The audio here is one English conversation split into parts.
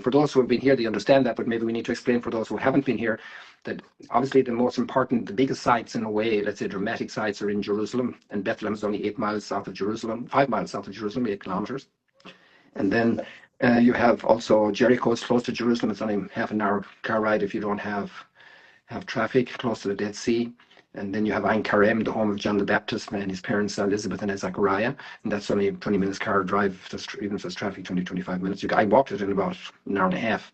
For those who have been here, they understand that, but maybe we need to explain for those who haven't been here that obviously the most important, the biggest sites in a way, let's say dramatic sites, are in Jerusalem, and Bethlehem is only 8 miles south of Jerusalem, 5 miles south of Jerusalem, 8 kilometers. And then you have also Jericho is close to Jerusalem. It's only half an hour car ride if you don't have traffic, close to the Dead Sea. And then you have Ein Karem, the home of John the Baptist and his parents, Elizabeth and Zechariah. And that's only 20 minutes car drive, just, even if there's traffic, 25 minutes. I walked it in about an hour and a half.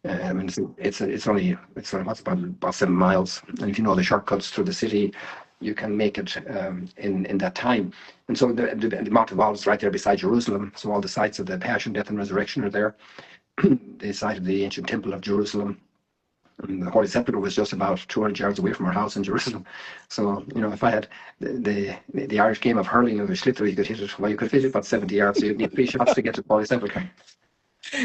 I mean, it's only what's about 7 miles. And if you know the shortcuts through the city, you can make it in that time. And so the Mount of Olives is right there beside Jerusalem. So all the sites of the Passion, Death, and Resurrection are there. The site of the ancient Temple of Jerusalem. And the Holy Sepulchre was just about 200 yards away from our house in Jerusalem. So, if I had the Irish game of hurling of a schlitter, you could hit it. Well, you could hit it about 70 yards, so you'd need 3 shots to get to the Holy Sepulchre.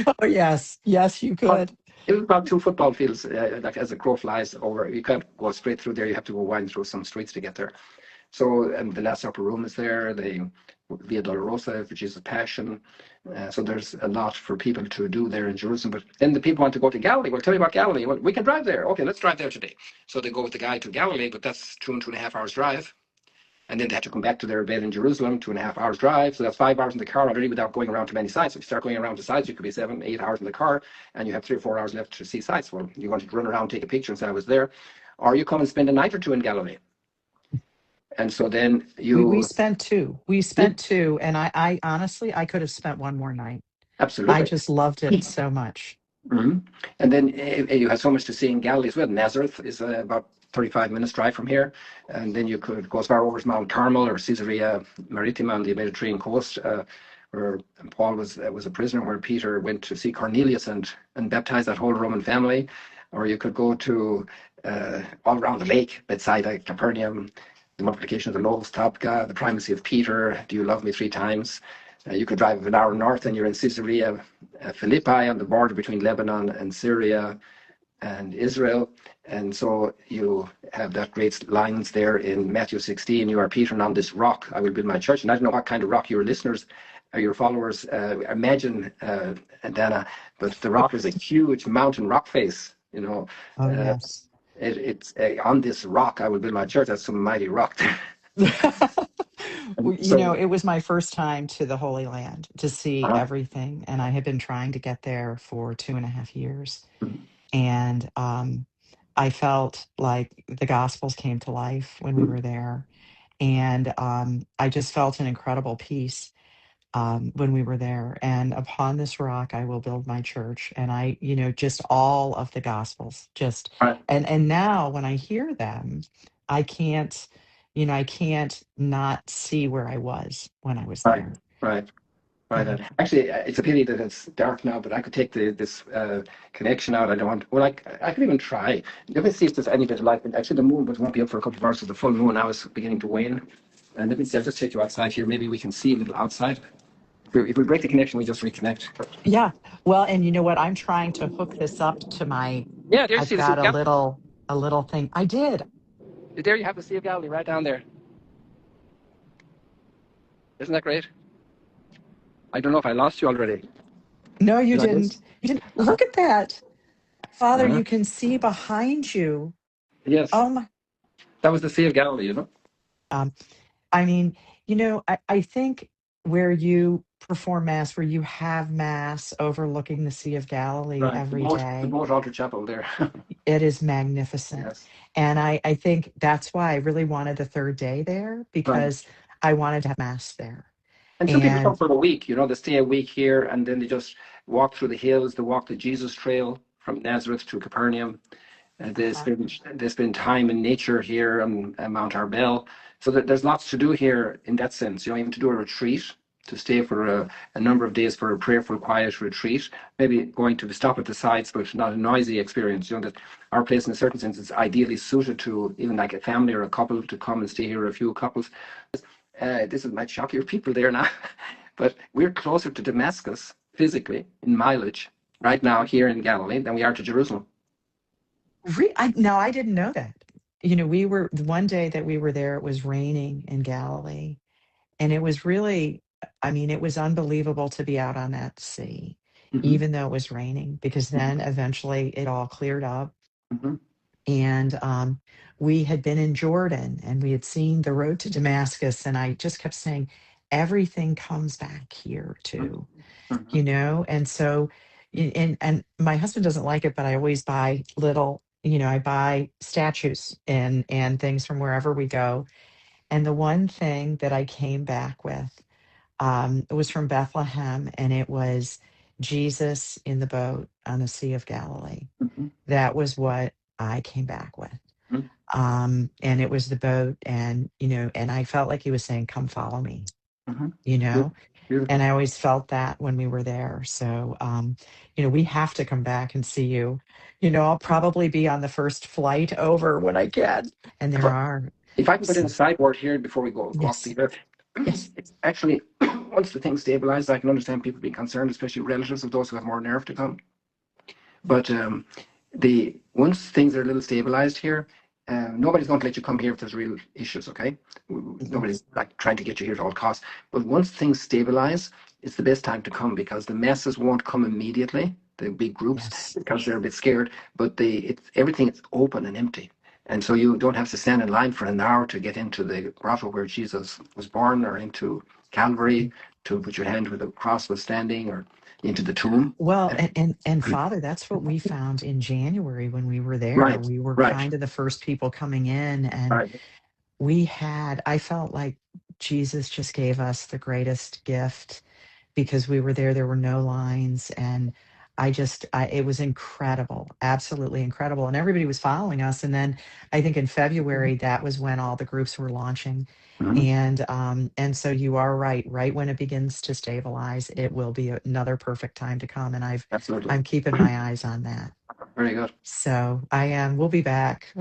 Oh, yes, you could. It was about 2 football fields, like as a crow flies over. You can't go straight through there. You have to go wind through some streets to get there. So, and the Last Supper room is there, the Via Dolorosa, which is a Passion. So there's a lot for people to do there in Jerusalem. But then the people want to go to Galilee. Well, tell me about Galilee. Well, we can drive there. Okay, let's drive there today. So they go with the guy to Galilee, but that's 2.5 hours drive. And then they have to come back to their bed in Jerusalem, 2.5 hours drive. So that's 5 hours in the car already without going around to many sites. If you start going around to sites, you could be 7, 8 hours in the car, and you have 3 or 4 hours left to see sites. Well, you want to run around, take a picture and say I was there, or you come and spend a night or 2 in Galilee. And so then we spent 2. And I honestly, I could have spent 1 more night. Absolutely. I just loved it so much. Mm-hmm. And then you have so much to see in Galilee as well. Nazareth is about 35 minutes drive from here. And then you could go as far over as Mount Carmel or Caesarea Maritima on the Mediterranean coast, where Paul was a prisoner, where Peter went to see Cornelius and baptize that whole Roman family. Or you could go to all around the lake, Bethsaida, Capernaum, the multiplication of the loaves, Tabgha, the primacy of Peter, do you love me 3 times? You could drive an hour north and you're in Caesarea Philippi on the border between Lebanon and Syria and Israel. And so you have that great lines there in Matthew 16, you are Peter, and on this rock I will build my church. And I don't know what kind of rock your listeners or your followers imagine, Dana, but the rock is a huge mountain rock face, Oh, yes. It's on this rock I will build my church. That's some mighty rock there. It was my first time to the Holy Land to see everything, and I had been trying to get there for 2.5 years. Mhm. And I felt like the Gospels came to life when we were there, and I just felt an incredible peace when we were there. And upon this rock I will build my church. And I, just all of the Gospels, Right. and now when I hear them, I can't not see where I was when I was there. Right. Actually, it's a pity that it's dark now, but I could take this connection out. I don't want. Well, I could even try. Let me see if there's any bit of light. Actually, the moon won't be up for a couple of hours. So the full moon now is beginning to wane. And let me see. I'll just take you outside here. Maybe we can see a little outside. If we break the connection, we just reconnect. Yeah. Well, and you know what? I'm trying to hook this up to my. Yeah, there you I've see got a little thing. I did. There you have the Sea of Galilee right down there. Isn't that great? I don't know if I lost you already. No, you didn't. You didn't. Look at that, Father. You can see behind you. Yes. Oh my. That was the Sea of Galilee, I mean, I think where you perform Mass, where you have Mass overlooking the Sea of Galilee every day. The Boat Altar Chapel there. It is magnificent. Yes. And I think that's why I really wanted the 3rd day there, because I wanted to have Mass there. And some people come for a week, they stay a week here and then they just walk through the hills, they walk the Jesus Trail from Nazareth to Capernaum. They spend time in nature here on Mount Arbel. So there's lots to do here in that sense, even to do a retreat, to stay for a number of days for a prayerful, quiet retreat, maybe going to stop at the sites, but not a noisy experience. That our place in a certain sense is ideally suited to even like a family or a couple to come and stay here, a few couples. This might shock your people there now, but we're closer to Damascus physically in mileage right now here in Galilee than we are to Jerusalem. No, I didn't know that. We were one day that we were there, it was raining in Galilee, and it was really, it was unbelievable to be out on that sea. Hmm. even though it was raining, because then eventually it all cleared up. Hmm. And we had been in Jordan and we had seen the road to Damascus. And I just kept saying, everything comes back here too, Hmm. And so, and my husband doesn't like it, but I always buy little, I buy statues and things from wherever we go. And the one thing that I came back with, it was from Bethlehem, and it was Jesus in the boat on the Sea of Galilee. Hmm. That was what I came back with. Hmm. And it was the boat, and and I felt like he was saying, "Come follow me," Hmm. you know. And Beautiful. I always felt that when we were there. So, we have to come back and see you. I'll probably be on the first flight over when I can. And If there I, are if I can put in a some, sideboard here before we go off yes, the air, yes, it's actually once the thing stabilizes, I can understand people being concerned, especially relatives of those who have more nerve to come. But the once things are a little stabilized here, nobody's going to let you come here if there's real issues. Okay, mhm, nobody's like trying to get you here at all costs. But once things stabilize, it's the best time to come because the masses won't come immediately. The big groups yes. because they're a bit scared. But everything is open and empty. And so you don't have to stand in line for an hour to get into the grotto where Jesus was born or into Calvary to put your hand where the cross was standing or into the tomb. Well, and Father, that's what we found in January when we were there. Right, We were right, kind of the first people coming in, and right. I felt like Jesus just gave us the greatest gift because we were there. There were no lines, and it was incredible, absolutely incredible. And everybody was following us. And then I think in February, that was when all the groups were launching. Mhm. And so you are right. Right when it begins to stabilize, it will be another perfect time to come. And Absolutely. I'm keeping my eyes on that. Very good. So I am. We'll be back.